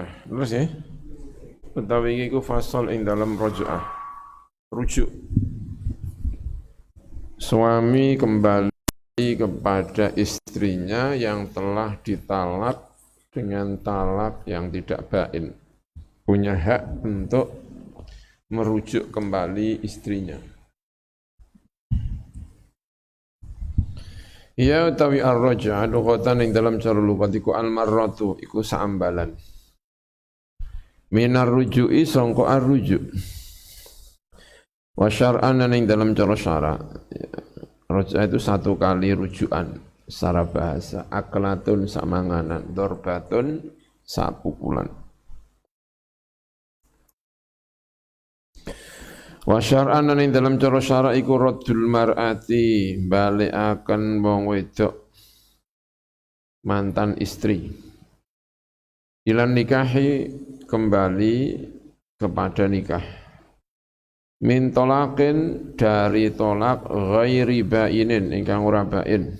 Terus ya, utawi iki ku fasal ing dalam rojuah, rujuk. Suami kembali kepada istrinya yang telah ditalak dengan talak yang tidak bain. Punya hak untuk merujuk kembali istrinya. Ya utawi ar-raj'ah lughatan ing dalam cara lugat iku al-marratu iku saambalan. Minar ruju'i sangka ar-rujuk. Wa syar'an ing dalam cara syara. Raj'ah itu satu kali rujukan secara bahasa. Aklatun samanganan, dorbatun sapukulan. Wa syar'an ing dalam cara syara iku raddul mar'ati balikaken wong wedok mantan istri ilan nikahi kembali kepada nikah min tolaqin dari tolak ghairi bainin ingkang ora bain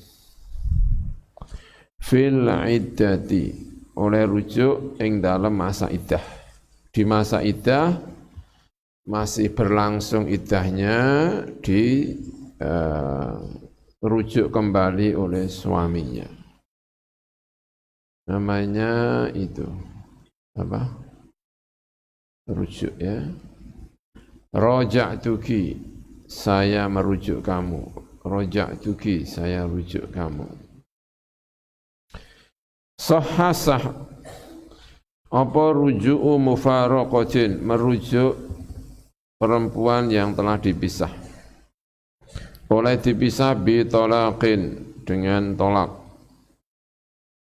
fil iddati oleh rujuk ing dalam masa iddah. Di masa iddah masih berlangsung iddahnya rujuk kembali oleh suaminya. Namanya itu apa? Rujuk ya. Raja'tuki, saya merujuk kamu. Raja'tuki, saya rujuk kamu. Sahhasah apa ruju'u mufaraqatin, merujuk perempuan yang telah dipisah. Oleh dipisah bi talaqin, dengan tolak.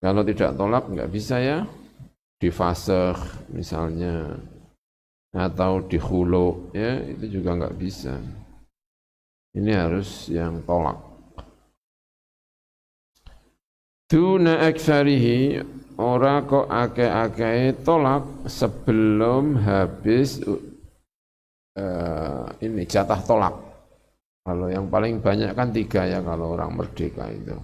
Kalau tidak tolak enggak bisa ya, difasakh misalnya, atau dihulu ya, itu juga enggak bisa. Ini harus yang tolak. Duna aktsarihi, ora kok akeh-akeh tolak sebelum habis ini jatah tolak. Kalau yang paling banyak kan 3 ya kalau orang merdeka itu.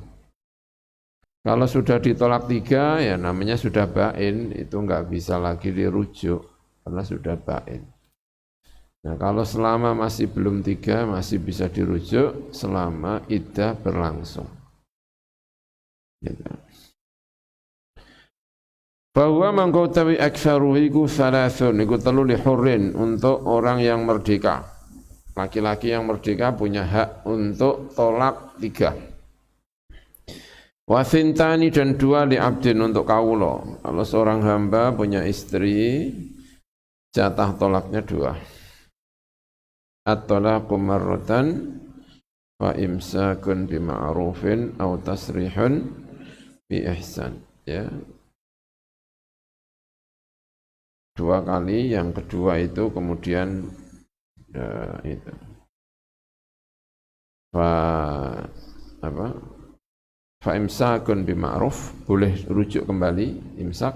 Kalau sudah ditolak 3 ya namanya sudah bain, itu enggak bisa lagi dirujuk karena sudah bain. Nah kalau selama masih belum 3 masih bisa dirujuk selama iddah berlangsung. Gitu. Bahwa mangkautawi aktsaruhu iku salasun, iku 3 li hurrin untuk orang yang merdeka. Laki-laki yang merdeka punya hak untuk tolak 3. Wa thintani, dan 2 li abdin untuk kawula. Kalau seorang hamba punya istri, jatah tolaknya 2. At-talaqu marratan wa imsakun bima'rufin aw tasrihun bi ihsan, ya. 2 kali, yang kedua itu kemudian itu fa imsakun bima'ruf, boleh rujuk kembali imsak,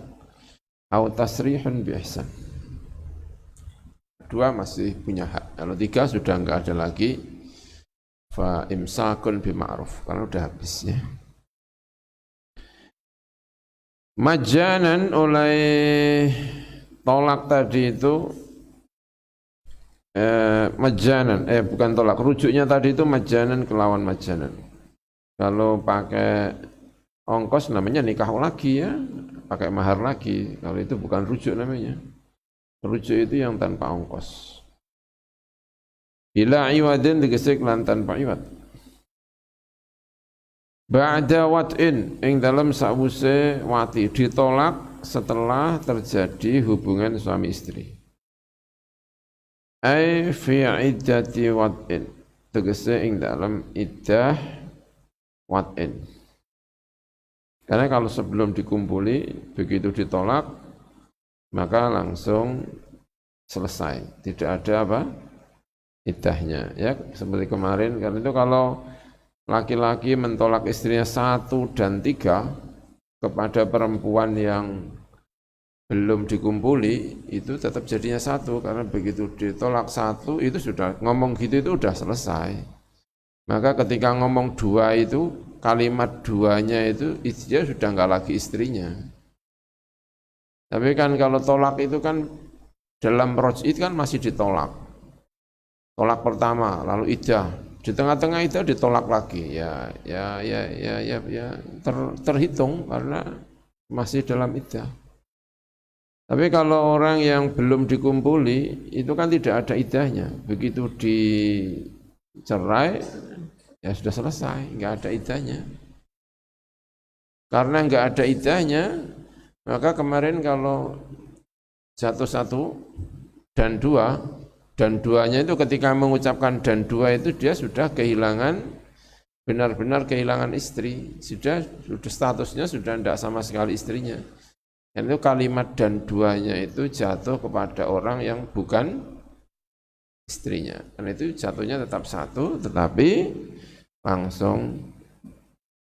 au tasrihun bi ihsan. 2 masih punya hak. Kalau 3 sudah enggak ada lagi, fa imsakun bima'ruf karena udah habis ya. Majanan, oleh tolak tadi itu majanan, bukan tolak, rujuknya tadi itu majanan kelawan majanan. Kalau pakai ongkos namanya nikah lagi ya, pakai mahar lagi. Kalau itu bukan rujuk namanya. Rujuk itu yang tanpa ongkos. Bila iwadin digesek lan tanpa iwad. Ba'da wat'in, ing dalam sa'wuse wati, ditolak setelah terjadi hubungan suami istri. Ai fi iddati wat'in, tegese ing dalam iddah wat'in. Karena kalau sebelum dikumpuli, begitu ditolak, maka langsung selesai. Tidak ada apa? Iddahnya. Ya, seperti kemarin, karena itu kalau laki-laki mentolak istrinya 1 dan 3 kepada perempuan yang belum dikumpuli, itu tetap jadinya 1, karena begitu ditolak 1 itu sudah ngomong gitu, itu sudah selesai. Maka ketika ngomong 2 itu, kalimat 2-nya itu dia sudah enggak lagi istrinya. Tapi kan kalau tolak itu kan dalam roj'i kan masih ditolak. Tolak pertama, lalu iddah. Di tengah-tengah iddah ditolak lagi. Terhitung karena masih dalam iddah. Tapi kalau orang yang belum dikumpuli, itu kan tidak ada iddahnya. Begitu dicerai, ya sudah selesai, nggak ada iddahnya. Karena nggak ada iddahnya, maka kemarin kalau jatuh satu dan dua, dan duanya itu ketika mengucapkan dan dua itu dia sudah kehilangan, benar-benar kehilangan istri. Sudah statusnya sudah tidak sama sekali istrinya. Dan itu kalimat dan duanya itu jatuh kepada orang yang bukan istrinya. Dan itu jatuhnya tetap satu, tetapi langsung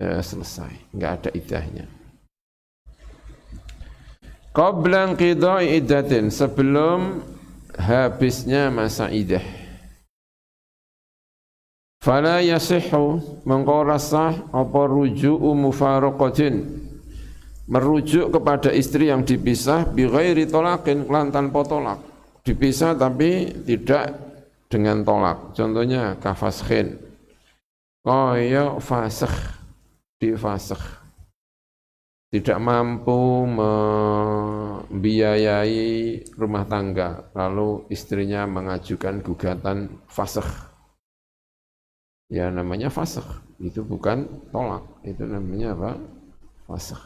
selesai, nggak ada iddahnya. Qabla qidai iddatin, sebelum habisnya masa iddah. Fala yasihhu mengko rasah apa ruju'u mufaraqatin, merujuk kepada istri yang dipisah bi ghairi talaqin, lan tanpa tolak. Dipisah tapi tidak dengan tolak. Contohnya kafaskhin, kaya fasakh, difasakh, tidak mampu membiayai rumah tangga, lalu istrinya mengajukan gugatan fasakh. Ya namanya fasakh, itu bukan tolak, itu namanya apa? Fasakh.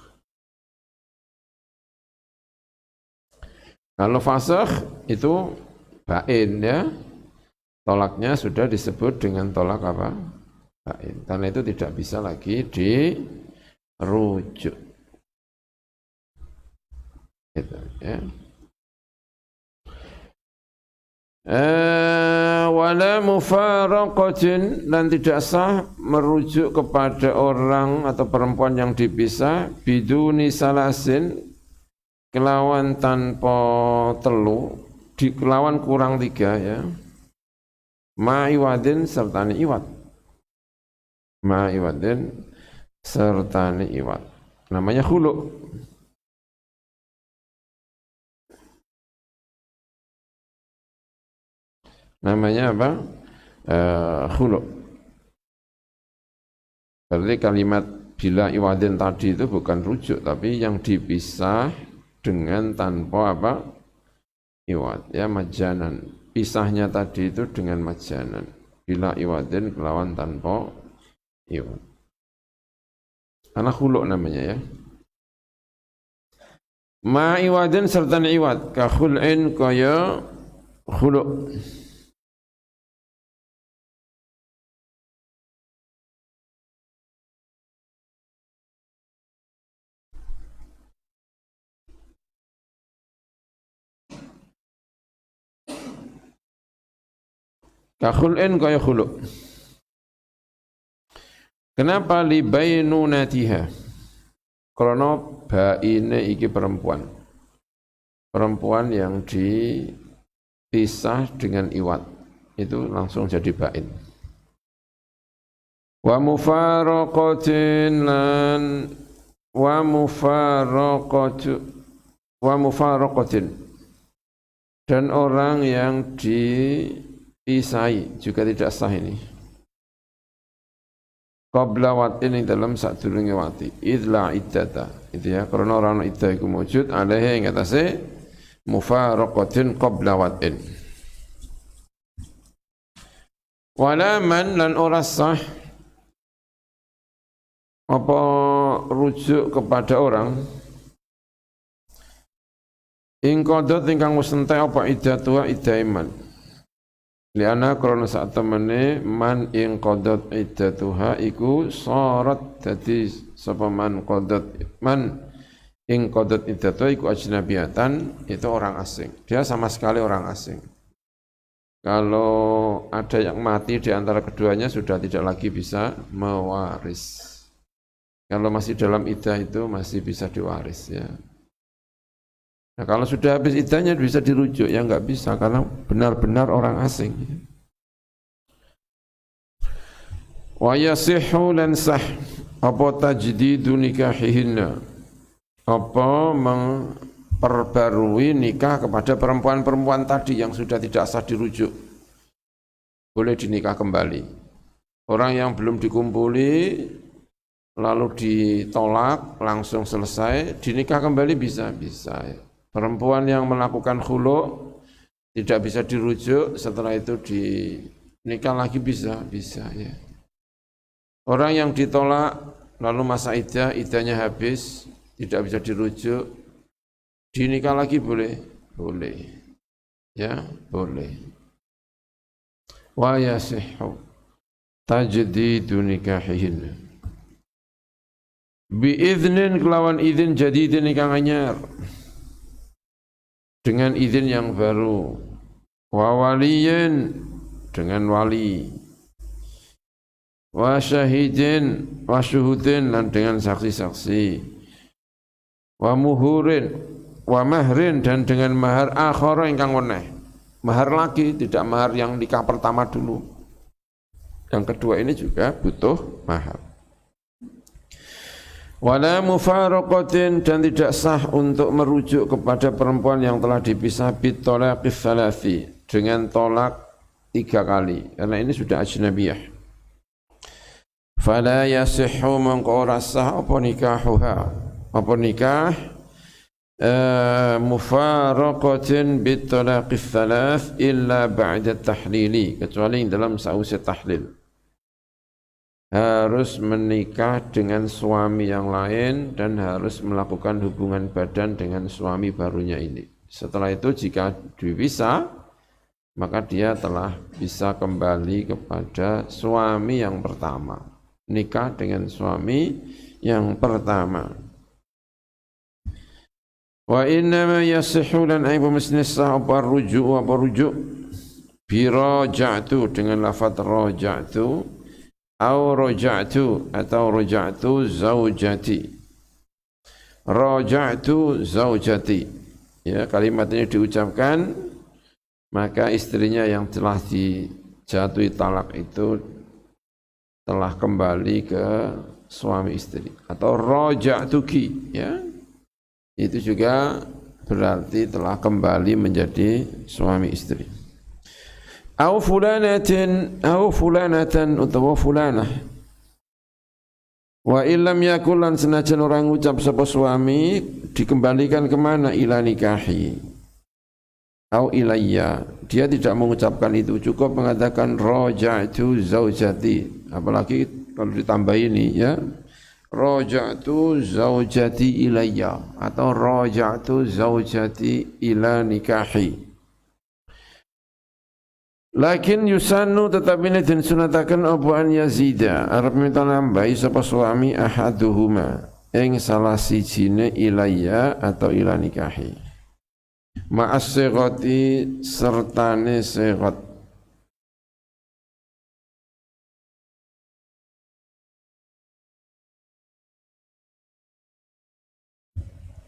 Kalau fasakh itu bain ya, tolaknya sudah disebut dengan tolak apa? Bain. Karena itu tidak bisa lagi dirujuk. Gitu, ya. Wala mufaraqatin, dan tidak sah merujuk kepada orang atau perempuan yang dipisah biduni salasin, kelawan tanpa telu, kelawan kurang 3 ya. Ma'iwadin sertani iwad. Ma'iwadin sertani iwad. Namanya khulu'. Namanya apa? Khulu'. Berarti kalimat bila iwadin tadi itu bukan rujuk, tapi yang dipisah dengan tanpa apa? Iwad, ya, majanan. Pisahnya tadi itu dengan majanan. Bila iwadin kelawan tanpa iwad. Anak khulu' namanya ya. Ma iwadin serta iwad, ka khul'in kaya khulu'. Kakhul'in kaya khulu'. Kenapa li bainunatiha? Karena baine iki perempuan. Perempuan yang dipisah dengan iwad itu langsung jadi bain. Wa mufaraqatin lan wa mufaraqatin, dan orang yang dipisahi juga tidak sah ini. Qabla watin dalam sadurunge wati, idla iddata, itu ya, karena orang iddah iku wujud alaihi ing atase mufaraqatin qabla watin. Wala man lan ora sah apa rujuk kepada orang ing qadot ingkang wis entek apa iddatuha iddaiman. Liana krana sak temene man ing qadot iddatuha iku sarat dadi sapa man qadot man ing qadot iddatuha iku ajnabiyatan, itu orang asing. Dia sama sekali orang asing. Kalau ada yang mati di antara keduanya sudah tidak lagi bisa mewaris. Kalau masih dalam iddah itu masih bisa diwaris ya. Nah, kalau sudah habis iddahnya bisa dirujuk, ya enggak bisa karena benar-benar orang asing. Wa yasihhu lan sah apa tajdidu nikahihinna, apa perbarui nikah kepada perempuan-perempuan tadi yang sudah tidak sah dirujuk. Boleh dinikah kembali. Orang yang belum dikumpuli lalu ditolak langsung selesai, dinikah kembali bisa. Perempuan yang melakukan khulu tidak bisa dirujuk, setelah itu dinikah lagi bisa ya. Orang yang ditolak lalu masa iddahnya habis, tidak bisa dirujuk, dinikah lagi boleh. Ya, boleh. Wa yasihhu tajdidu nikahihin. Biiznin kelawan izin jadidin ingkang anyar, dengan izin yang baru, wa waliyin dengan wali, wa syahidin wa syuhudin dan dengan saksi-saksi, wa muhurin wa mahrin dan dengan mahar akhara ingkang weneh, mahar lagi, tidak mahar yang nikah pertama dulu, yang kedua ini juga butuh mahar. Wala mufaraqatin dan tidak sah untuk merujuk kepada perempuan yang telah dipisah bitolaqis salasi dengan tolak 3 kali, karena ini sudah ajnabiyah. Fala yasihhu mangko ora sah apa nikahuha, apa nikah mufaraqatin bitolaqis salas illa ba'da tahlili, kecuali dalam sausai tahlil. Harus menikah dengan suami yang lain dan harus melakukan hubungan badan dengan suami barunya ini. Setelah itu jika dipisah, maka dia telah bisa kembali kepada suami yang pertama. Nikah dengan suami yang pertama. Wa innama yasihhu lan aibu misnisa apa rujuk bi raja'tu dengan lafaz raja'tu atau raja'tu zaujati, ya, kalimat ini diucapkan maka istrinya yang telah dijatuhi talak itu telah kembali ke suami istri, atau raja'tuki, ya, itu juga berarti telah kembali menjadi suami istri. Au fulanatan utawa fulanah. Wa illam yakul lan senajan orang ucap sapa suami dikembalikan kemana? Ila nikahi au ilayya, dia tidak mengucapkan itu, cukup mengatakan raja'tu zaujati, apalagi kalau ditambah ini, ya, raja'tu zaujati ilayya atau raja'tu zaujati ila nikahi. Lakin yusannu tetapi ini dan sunatakan apa an yazida arep minta nambahi sapa suami ahaduhuma ing salah sijine ilayya atau ila nikahi ma'as sighati sertane sighat.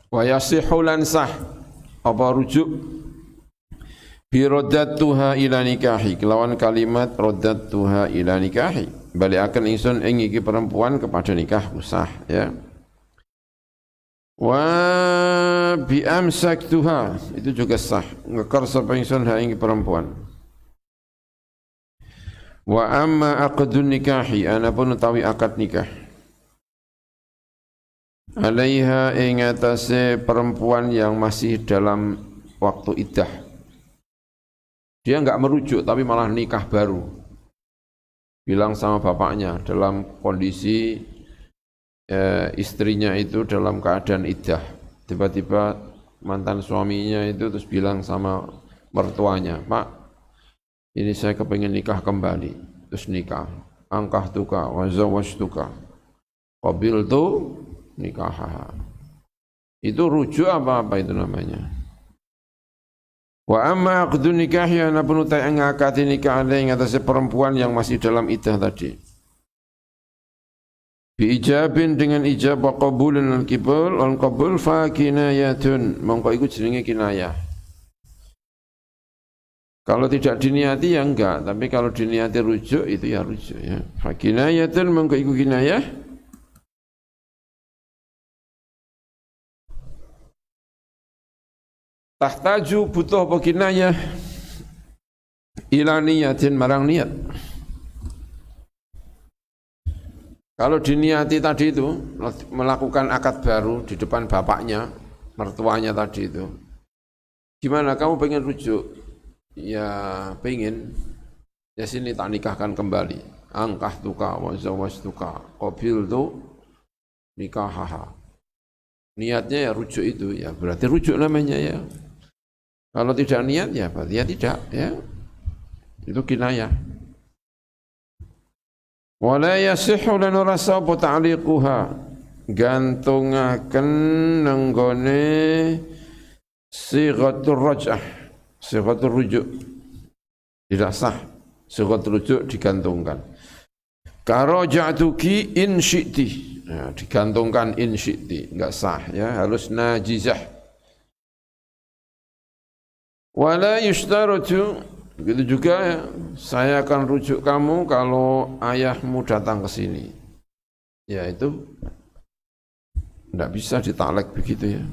Wa yasihhu lan sah apa rujuk bi raddatuha ila nikahi, kelawan kalimat raddatuha ila nikahi, baliaken ingsun ing iki perempuan kepada nikah sah, ya. Wa bi amsaktuha, itu juga sah, ngekar sapa ingsun ha ing perempuan. Wa amma aqdun nikahi, anapun utawi akad nikah, alaiha ing atase perempuan yang masih dalam waktu iddah, dia enggak merujuk tapi malah nikah baru, bilang sama bapaknya dalam kondisi istrinya itu dalam keadaan iddah, tiba-tiba mantan suaminya itu terus bilang sama mertuanya, Pak, ini saya kepengen nikah kembali, terus nikah, angkah tuka wa zawajtuka qabiltu nikahaha, itu rujuk apa itu namanya. Wa amma aqdun nikah ya napun utai ngakati nikah alai ngatasi perempuan yang masih dalam iddah tadi. Bi ijabin dengan ijab wa qabulun al qibul wal qabul fa kinayatun, mongko iku jenenge kinayah. Kalau tidak diniati ya enggak, tapi kalau diniati rujuk itu ya rujuk, ya. Fa kinayatun mongko iku kinayah. Tahtaju butuh apa kinayah ila niyatin marang niat. Kalau diniati tadi itu melakukan akad baru di depan bapaknya, mertuanya tadi itu, gimana kamu pengen rujuk? Ya pengen, ya sini tak nikahkan kembali. Angkah tuka wa zawaj tuka qabil tu nikahaha. Niatnya ya rujuk itu, ya berarti rujuk namanya ya. Kalau tidak niat ya berarti ya tidak, ya itu kinayah. Wala yasihhu lan rasa apa ta'liquha gantungaken nenggone sighatur raj'ah, sighatur rujuk. Tidak sah sighatur rujuk digantungkan. Karaja'tuki in syi'ti. Nah, digantungkan in syi'ti, enggak sah ya, harus najizah. Wala yushtaratu, begitu juga ya, saya akan rujuk kamu kalau ayahmu datang ke sini. Ya itu tidak bisa ditaklek begitu ya.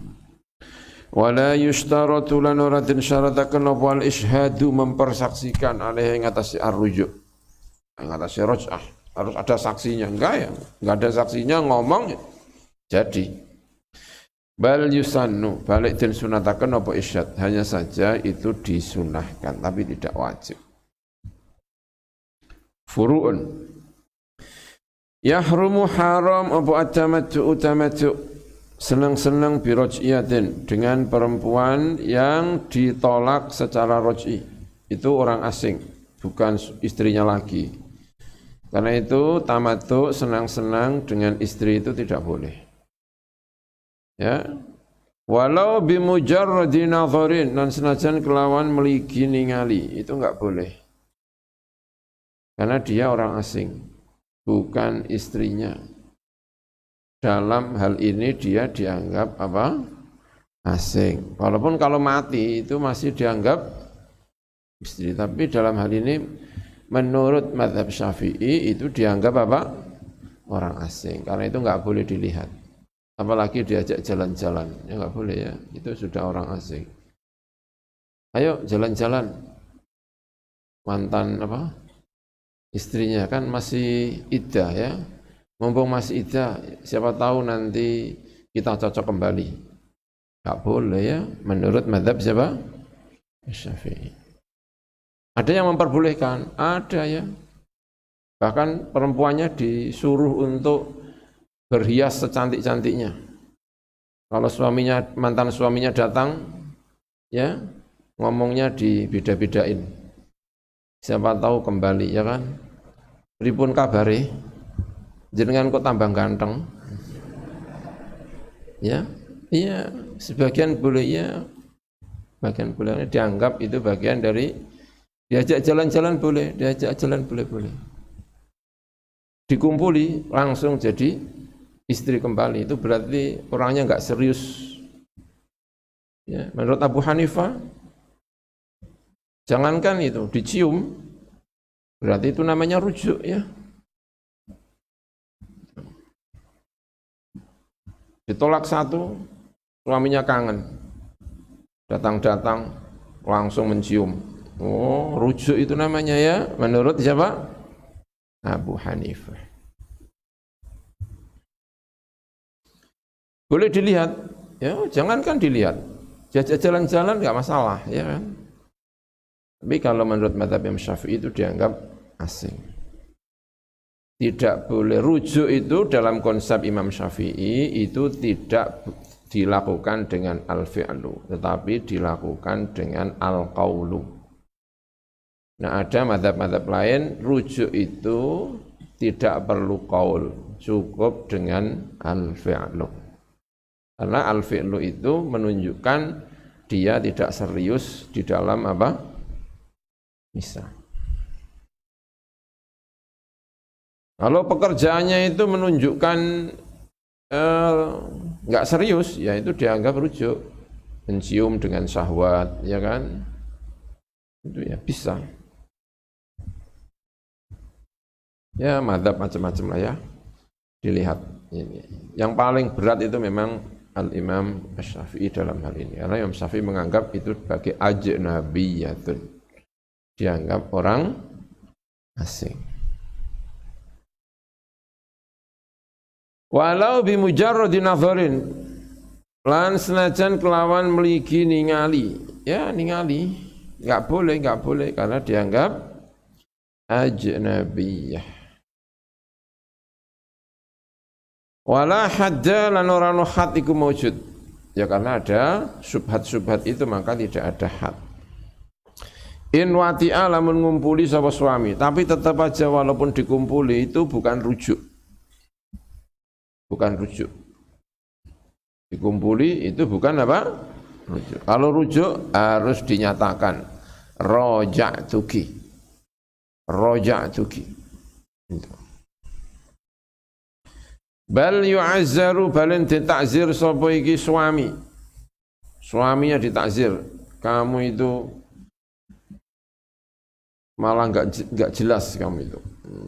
Wala yushtaratu lan uratin syaratakan wal ishhadu mempersaksikan alaihi ing atas ar-rujuk. Ing atas raj'ah harus ada saksinya. Enggak ya, enggak ada saksinya ngomong ya. Jadi bal yusannu, balik dan sunatakan apa isyad, hanya saja itu disunahkan tapi tidak wajib. Furu'un yahrumu haram apa atamattu senang-senang biroj'iyatin dengan perempuan yang ditolak secara roj'i, itu orang asing, bukan istrinya lagi. Karena itu tamattu, senang-senang dengan istri itu tidak boleh. Ya, walau bimujarradi nadharin, dan senajan kelawan meligi ningali, itu enggak boleh. Karena dia orang asing, bukan istrinya. Dalam hal ini dia dianggap apa? Asing. Walaupun kalau mati itu masih dianggap istri, tapi dalam hal ini menurut mazhab Syafi'i itu dianggap apa? Orang asing. Karena itu enggak boleh dilihat. Apalagi diajak jalan-jalan, ya nggak boleh ya, itu sudah orang asing. Ayo jalan-jalan, mantan apa? Istrinya kan masih iddah ya, mumpung masih iddah, siapa tahu nanti kita cocok kembali. Nggak boleh ya, menurut mazhab siapa? Syafi'i. Ada yang memperbolehkan, ada ya. Bahkan perempuannya disuruh untuk berhias secantik-cantiknya. Kalau suaminya, mantan suaminya datang, ya ngomongnya dibeda-bedain. Siapa tahu kembali, ya kan? Pripun kabare? Jenengan kok tambah ganteng? Ya, iya. Sebagian boleh ya, bagian boleh dianggap itu bagian dari diajak jalan-jalan boleh, diajak jalan boleh. Dikumpuli langsung jadi istri kembali, itu berarti orangnya enggak serius. Ya, menurut Abu Hanifah, jangankan itu dicium, berarti itu namanya rujuk ya. Ditolak satu, suaminya kangen, datang-datang langsung mencium. Oh, rujuk itu namanya ya, menurut siapa? Abu Hanifah. Boleh dilihat, ya jangankan dilihat, jajak jalan-jalan nggak masalah, ya kan? Tapi kalau menurut mazhab Imam Syafi'i itu dianggap asing. Tidak boleh rujuk itu dalam konsep Imam Syafi'i itu tidak dilakukan dengan al-fi'lu, tetapi dilakukan dengan al-qawlu. Nah ada mazhab-mazhab lain, rujuk itu tidak perlu qaul, cukup dengan al-fi'lu. Karena al-fi'lu itu menunjukkan dia tidak serius di dalam apa? Misal. Kalau pekerjaannya itu menunjukkan enggak serius, ya itu dianggap rujuk. Mencium dengan syahwat, ya kan? Itu ya bisa. Ya mazhab macam-macam lah ya. Dilihat ini. Yang paling berat itu memang Al-Imam Asy-Syafi'i dalam hal ini. Karena Imam Syafi'i menganggap itu sebagai ajnabiyatun. Dianggap orang asing. Walau bimujarradi nadharin, lan senajan kelawan mligi ningali, ya ningali, enggak boleh karena dianggap ajnabiyah. Wala hadda lan ora ono had iku maujud. Ya karena ada syubhat-syubhat itu maka tidak ada had. In wati'a lamun ngumpuli sapa suami, tapi tetap aja walaupun dikumpuli itu bukan rujuk. Bukan rujuk. Dikumpuli itu bukan apa? Rujuk. Kalau rujuk harus dinyatakan raja'tuki. Raja'tuki. Bal yu'azzaru balin ditakzir sapa iki suami. Suaminya ditakzir. Kamu itu malah enggak jelas kamu itu.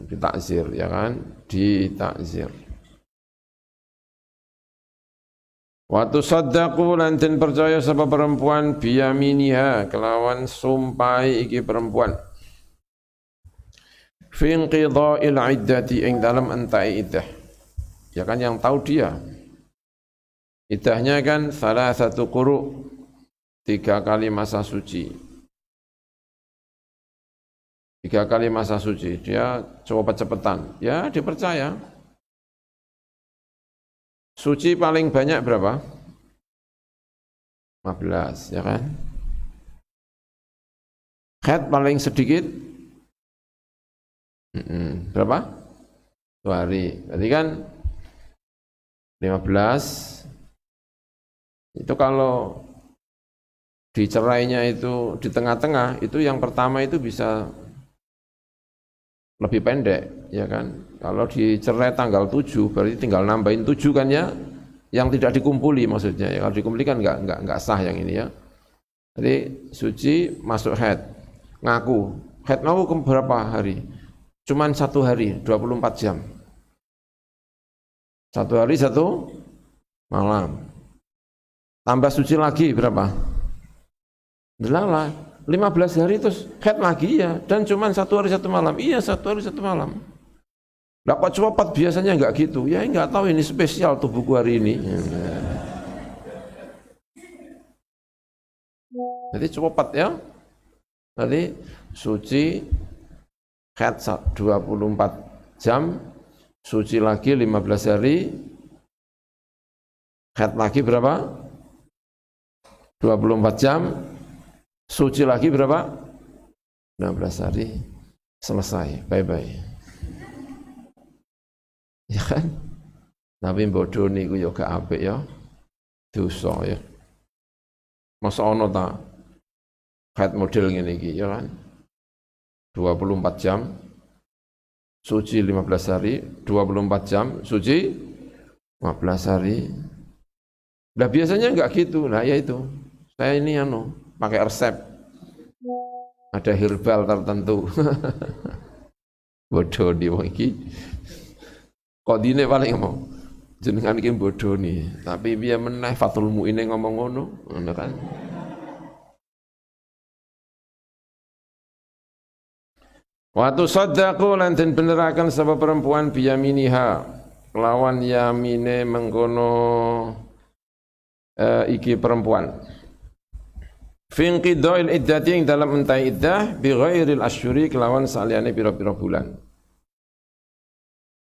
Ditakzir ya kan? Ditakzir. Waktu saddaku lan den percaya sapa perempuan biyaminiha kelawan sumpai iki perempuan. Fi inqidha'il iddati ing dalam entai iddah. Ya kan yang tahu dia. Iddahnya kan salah satu quru 3 kali masa suci. 3 kali masa suci dia cepet-cepetan. Ya dipercaya. Suci paling banyak berapa? 15, ya kan? Haid paling sedikit? Berapa? 2 hari. Berarti kan 15. Itu kalau dicerainya itu di tengah-tengah, itu yang pertama itu bisa lebih pendek, ya kan? Kalau dicerai tanggal 7, berarti tinggal nambahin 7 kan ya, yang tidak dikumpuli maksudnya. Ya, kalau dikumpuli kan enggak sah yang ini ya. Jadi suci masuk haid, ngaku. Haid ngaku ke berapa hari? Cuman 1 hari, 24 jam. 1 hari 1 malam. Tambah suci lagi berapa? Delalah. 15 hari terus haid lagi ya, dan cuma 1 hari 1 malam. Iya 1 hari 1 malam. Lah kok cepat biasanya enggak gitu? Ya enggak tahu ini spesial tubuhku hari ini. Jadi cepat ya. Nanti suci haid 24 jam, suci lagi 15 hari, haid lagi berapa? 24 jam. Suci lagi berapa? 16 hari. Selesai. Bye-bye. Ya kan? Tapi bodoh niku ya gak apik ya. Dosa ya. Masa ono ta haid model ngene iki ya kan? 24 jam. Suci 15 hari, 24 jam, suci 15 hari. Nah biasanya enggak gitu. Nah ya itu. Saya ini pakai resep, ada herbal tertentu. Bodoh nih wong iki. Kok dine paling ngomong jenengan iki bodoh nih, tapi piye meneh Fathul Mu'in ngomong ngono kan. Waktu sadaqu lan den beneraken sapa perempuan biyaminiha lawan yamine mengkono iki perempuan. Finqidha'il iddati ing dalam entai iddah bi ghairil asyhuri kelawan saliyane pira-pira bulan.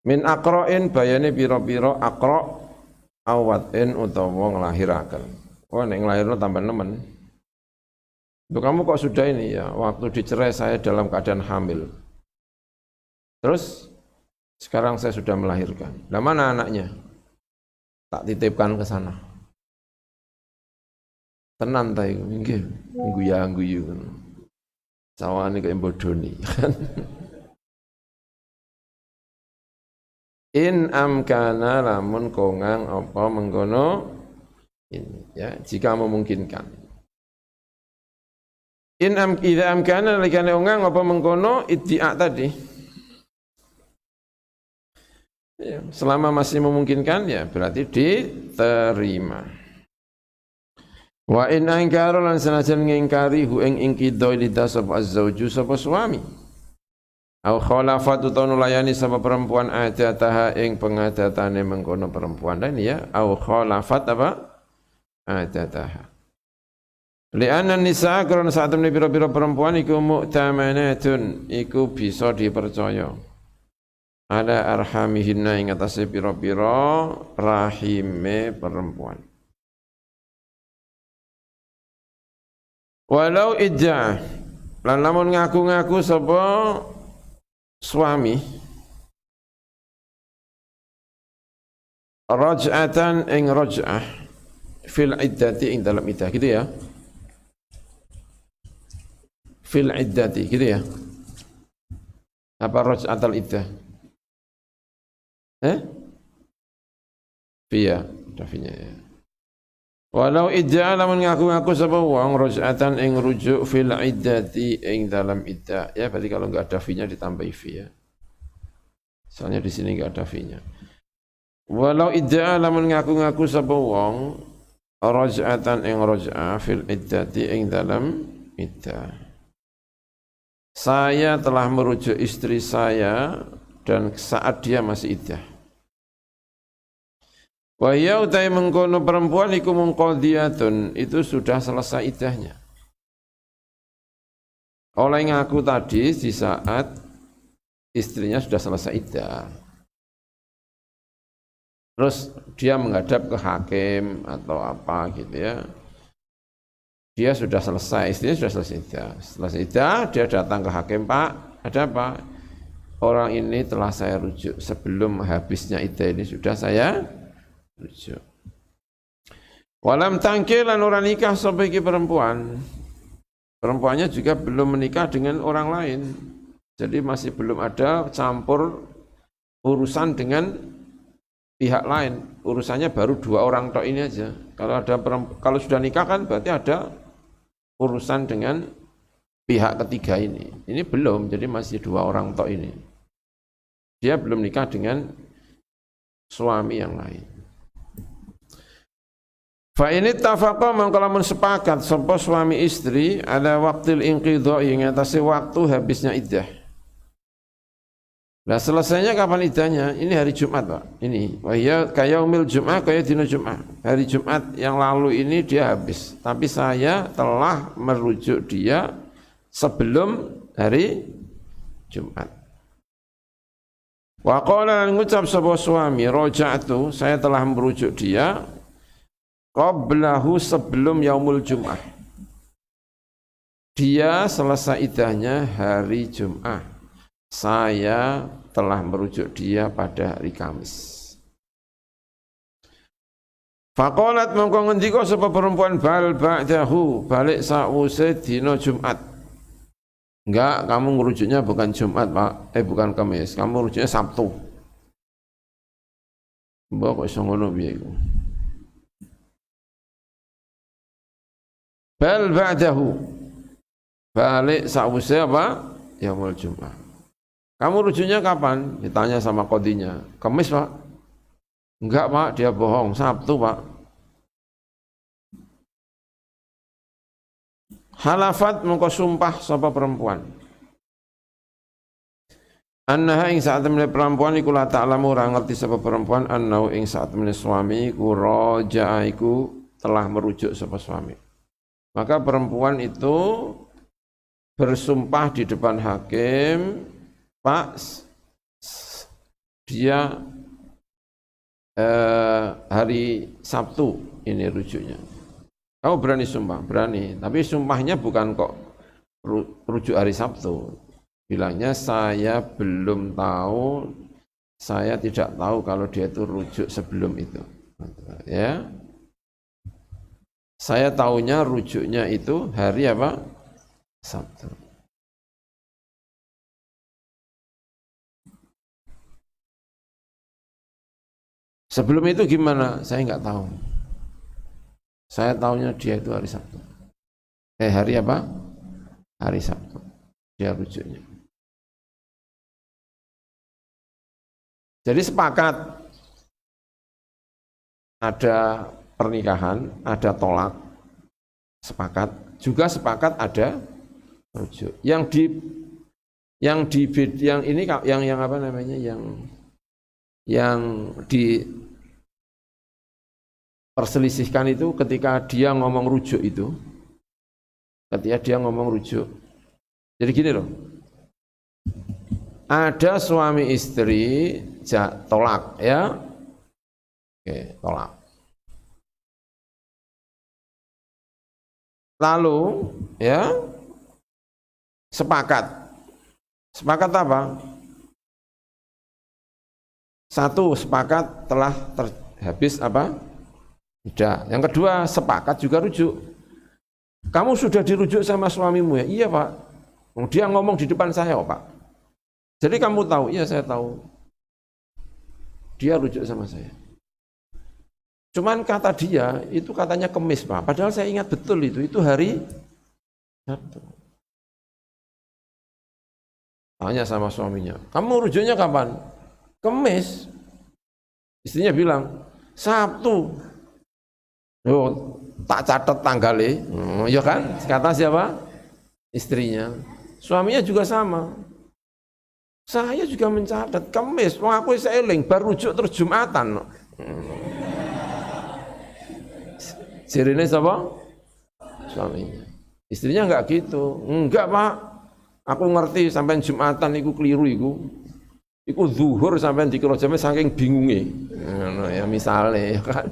Min aqra'in bayane pira-pira aqra' awatin utawa nglahiraken. Oh nek nglahirno tambah nemen. Loh kamu kok sudah ini ya, waktu dicerai saya dalam keadaan hamil. Terus sekarang saya sudah melahirkan. Lah mana anaknya? Tak titipkan ke sana. Tenan ta iku nggih guyu-guyu ngono. Sawane kaya bodoni. In amkana lamun kongang apa mengkono ini ya jika memungkinkan. In idza amkana likane ongang apa mengkono iddia tadi. Ya, selama masih memungkinkan ya berarti diterima. Wa in angkara lan senajan ngingkari hu ing ingkidoi lidah sapa azzauju sapa suami. Au khalafat utawa nulayani sapa perempuan adataha ing pengadatane mengkono perempuan. Dan ya au khalafat apa? Adataha. Li'anna nisa karena saat temne pira-pira perempuan iku mu'tamanatun iku bisa dipercaya. Ada arhamihinna ing atase pira-pira rahime perempuan. Walau idja lan lamun ngaku-ngaku sapa suami raj'atan ing raj'ah fil iddati ing dalam iddah gitu ya. Fil iddati gitu ya. Apa raj'atul iddah? Iya, dafinya ya. Walau idda lamun ngaku-ngaku sapa wong raj'atan ing rujuk fil iddati ing dalam iddah. Ya berarti kalau enggak ada fi-nya ditambah fi ya. Soalnya di sini enggak ada fi-nya. Walau idda lamun ngaku-ngaku sapa wong raj'atan ing raj'ah fil iddati ing dalam iddah. Saya telah merujuk istri saya dan saat dia masih iddah. Wa ya utai mengkono perempuan iku mungqadiyatun itu sudah selesai iddahnya. Oleh ngaku tadi di saat istrinya sudah selesai iddah. Terus dia menghadap ke hakim atau apa gitu ya. Dia sudah selesai, istrinya sudah selesai iddah. Setelah iddah dia datang ke hakim, Pak, ada apa? Orang ini telah saya rujuk sebelum habisnya iddah ini sudah saya rujuk. Walam tangkil lan ora nikah sampai ke perempuan. Perempuannya juga belum menikah dengan orang lain. Jadi masih belum ada campur urusan dengan pihak lain. Urusannya baru 2 orang tok ini aja. Kalau sudah nikah kan berarti ada urusan dengan pihak ketiga ini. Ini belum, jadi masih 2 orang tok ini. Dia belum nikah dengan suami yang lain. Fa ini tafaqa mangkalamun sepakat sapa suami istri ada waktil inqidha ing atase waktu habisnya iddah. Nah selesainya kapan iddahnya? Ini hari Jumat, Pak. Ini wahya kayaumil Jumat kaya dina Jumat. Hari Jumat yang lalu ini dia habis. Tapi saya telah merujuk dia sebelum hari Jumat. Wa qala lan ngucap sapa suami raja'tu saya telah merujuk dia qablahu sebelum yaumul Jum'ah. Dia selesai iddahnya hari Jum'ah. Saya telah merujuk dia pada hari Kamis. Faqalat mongko ngendika sapa perempuan bal ba'dahu balik sawise dina Jumat. Enggak, kamu merujuknya bukan Jumat, Pak. Bukan Kamis. Kamu merujuknya Sabtu. Mbok kok iso ngono piye iku? Bal ba'dahu balik sawise apa? Yaumul Jum'ah. Kamu rujuknya kapan? Ditanya sama qadhinya. Kamis, Pak. Enggak, Pak, dia bohong. Sabtu, Pak. Halafat mengko sumpah sapa perempuan. Annaha ing saat temene perempuan iku la ta'lamu ora ngerti sapa perempuan annahu ing saat temene suami iku raja'a iku telah merujuk sapa suami. Maka perempuan itu bersumpah di depan hakim, Pak, dia hari Sabtu ini rujuknya. Kamu berani sumpah? Berani. Tapi sumpahnya bukan kok rujuk hari Sabtu. Bilangnya saya belum tahu, saya tidak tahu kalau dia itu rujuk sebelum itu. Ya. Saya tahunya rujuknya itu hari apa? Sabtu. Sebelum itu gimana? Saya nggak tahu. Saya tahunya dia itu hari Sabtu. Hari apa? Hari Sabtu. Dia rujuknya. Jadi sepakat ada pernikahan, ada tolak, sepakat, juga sepakat ada rujuk. Yang ini yang apa namanya, yang diperselisihkan itu ketika dia ngomong rujuk itu, ketika dia ngomong rujuk. Jadi gini loh, ada suami istri tolak ya, oke, tolak. Lalu ya sepakat apa? Satu, sepakat telah habis apa? Tidak. Yang kedua, sepakat juga rujuk. Kamu sudah dirujuk sama suamimu ya? Iya Pak. Dia ngomong di depan saya Pak. Jadi kamu tahu? Iya saya tahu. Dia rujuk sama saya. Cuman kata dia, itu katanya Kemis Pak. Padahal saya ingat betul itu hari Sabtu. Tanya sama suaminya, kamu rujuknya kapan? Kemis. Istrinya bilang, Sabtu. Oh, tak catat tanggalnya. Ya kan? Kata siapa? Istrinya. Suaminya juga sama. Saya juga mencatat Kemis. Wong aku seeling baru rujuk terus Jumatan. Sirine siapa? Suaminya. Istrinya enggak gitu. Enggak Pak. Aku ngerti sampai Jumatan iku keliru iku zuhur sampai dikira jame saking bingunge. Ngono ya misale ya kan.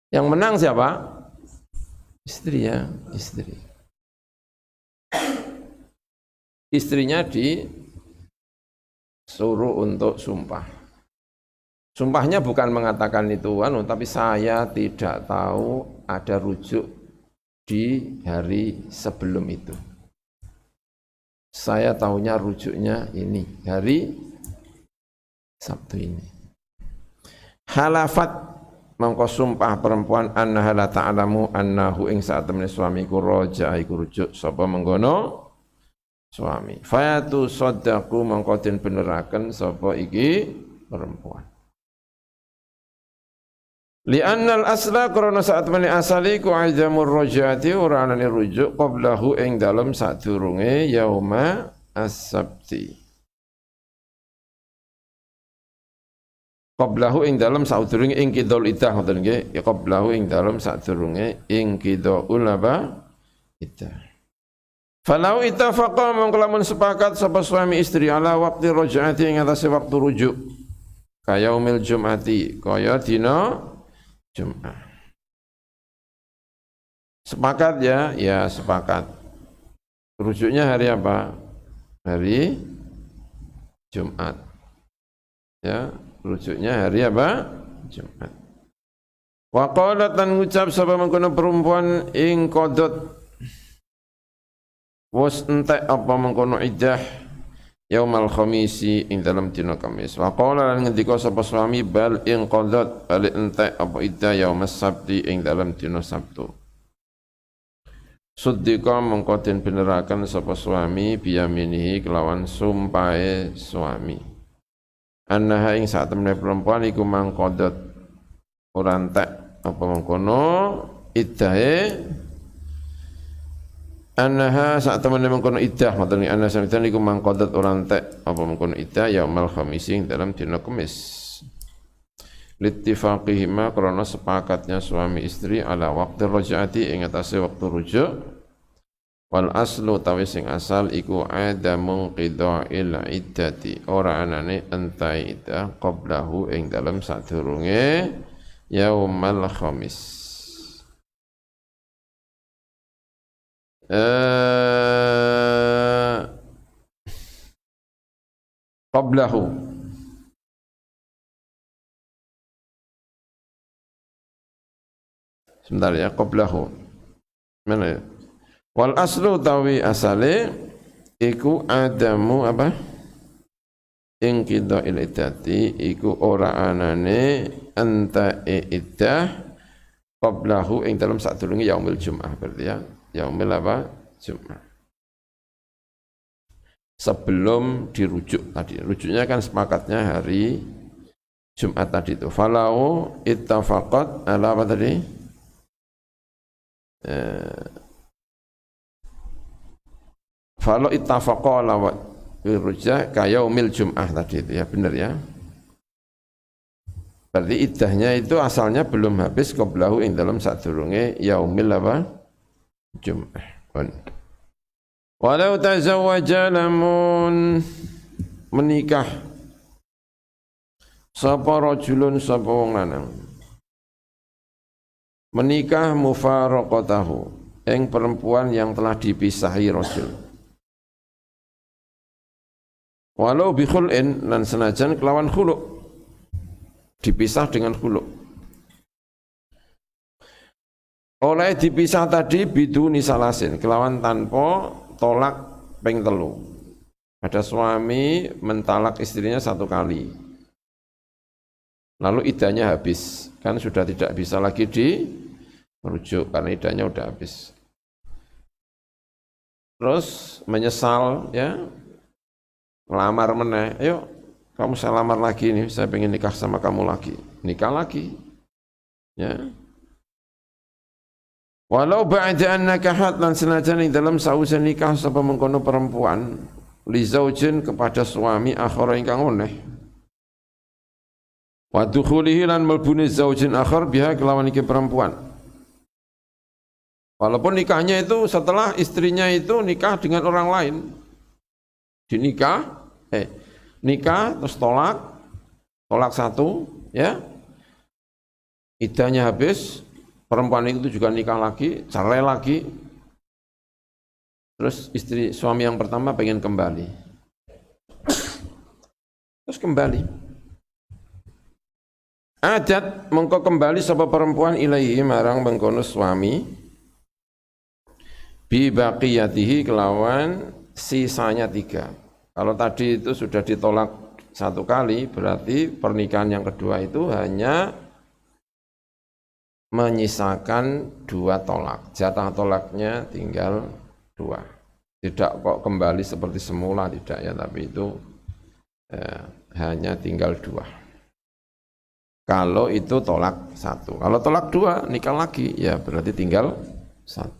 Yang menang siapa? Istri ya, istri. Istrinya disuruh untuk sumpah. Sumpahnya bukan mengatakan itu tapi saya tidak tahu ada rujuk di hari sebelum itu. Saya tahunya rujuknya ini, hari Sabtu ini. Halafat mangko sumpah perempuan annaha la ta'lamu annahu ing saat temene suamiku raja iku rujuk sapa menggono suami. Fayatu saddaqu mangko den beneraken sapa iki perempuan. Li'annal asla karena saat meni asali ku ajamur rojati ora anane rujuk qablahu ing dalem sadurunge yauma as-sabti. Qablahu ing dalem sadurunge ing kidul idah ngoten nggih, ya qablahu ing dalem sadurunge ing kidul apa? Idah. Falau ittafaqa mongko lamun sepakat sapa suami istri ala waqti rojati ing atase waktu rujuk. Kaya yaumil jum'ati, kaya dina Jumat. Sepakat ya? Ya sepakat. Rujuknya hari apa? Hari Jumat. Ya, rujuknya hari apa? Jumat. Wa qalat lan ngucap sapa mengkono perempuan ing qadot was entek apa mengkono iddah yaumal khamisi ing dalam dina Kamis. Wa qala lan ngendika sapa suami bal ing qadat balik entek apa iddah yaumas sabti ing dalam dina Sabtu. Suddiqa mengko den beneraken sapa suami biyaminihi kelawan sumpahe suami. Annaha ing sak temene perempuan iku mangqadat ora entek apa mengkono iddahe annaha saat teman mengkono iddah ngoten iki anna sampeyan iku mangqadat ora entek apa mengkono iddah yaumal khamisi dalam dina Kamis. Littifaqihima karena sepakatnya suami istri ala waqti raj'ati ing atase waktu rujuk. Wal aslu tawi sing asal iku adamu qida'il iddati ora anane entai iddah qablahu ing dalam sadurunge yaumal khamis. Qablahu sebentar ya, qablahu mana ya? Wal aslu tawi asale iku adamu apa? Ing qida'il iddati iku ora anane anta iddah qablahu ing dalam sadurunge yaumil jum'ah berarti ya. Yaumil apa? Jumat. sebelum dirujuk tadi. Rujuknya kan sepakatnya hari Jumat tadi itu. Falau ittafaqat ala apa tadi? Falau ittafaqa ala rujah ka yaumil Jum'ah tadi itu ya, benar ya. Berarti iddahnya itu asalnya belum habis qablahu ing dalam sadurunge yaumil apa? Jum'ah. Walau tazawwaja lamun menikah sapa rajulun sapa wong lanang menikah mufaraqatahu ing perempuan yang telah dipisahi rajul walau bi khul'in lan senajan kelawan khulu' dipisah dengan khulu' oleh dipisah tadi biduni salasin kelawan tanpa tolak ping telu. Ada suami mentalak istrinya 1 kali. Lalu iddahnya habis, kan sudah tidak bisa lagi dirujuk karena iddahnya udah habis. Terus menyesal ya, ngelamar meneh, ayo kamu saya lamar lagi nih, saya pengen nikah sama kamu lagi. Nikah lagi. Ya. Walau ba'da an nakahat lan senajan ing dalam sausen nikah sapa mengkono perempuan li zaujin kepada suami akhar ingkang oneh. Wa dukhulihi lan melbune zaujin akhar biha kelawan iki perempuan. Walaupun nikahnya itu setelah istrinya itu nikah dengan orang lain. Nikah terus tolak 1 ya. Iddahnya habis. Perempuan itu juga nikah lagi, cerai lagi. Terus suami yang pertama pengen kembali. Terus kembali. Adat mengko kembali sapa perempuan ilaihi marang mengkono suami bi baqiyatihi kelawan sisanya 3. Kalau tadi itu sudah ditolak 1 kali, berarti pernikahan yang kedua itu hanya menyisakan 2 tolak. Jatah tolaknya tinggal 2. Tidak kok kembali seperti semula, tidak ya, tapi itu hanya tinggal 2. Kalau itu tolak 1. Kalau tolak 2 nikah lagi, ya berarti tinggal 1.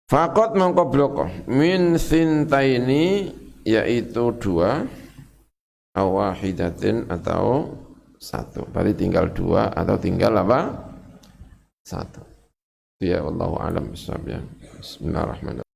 Faqat mangko bloko min sintaini yaitu 2 awahidatin atau 1. Berarti tinggal 2 atau tinggal apa? 1. Ya wallahu a'lam bishawab. Bismillahirrahmanirrahim.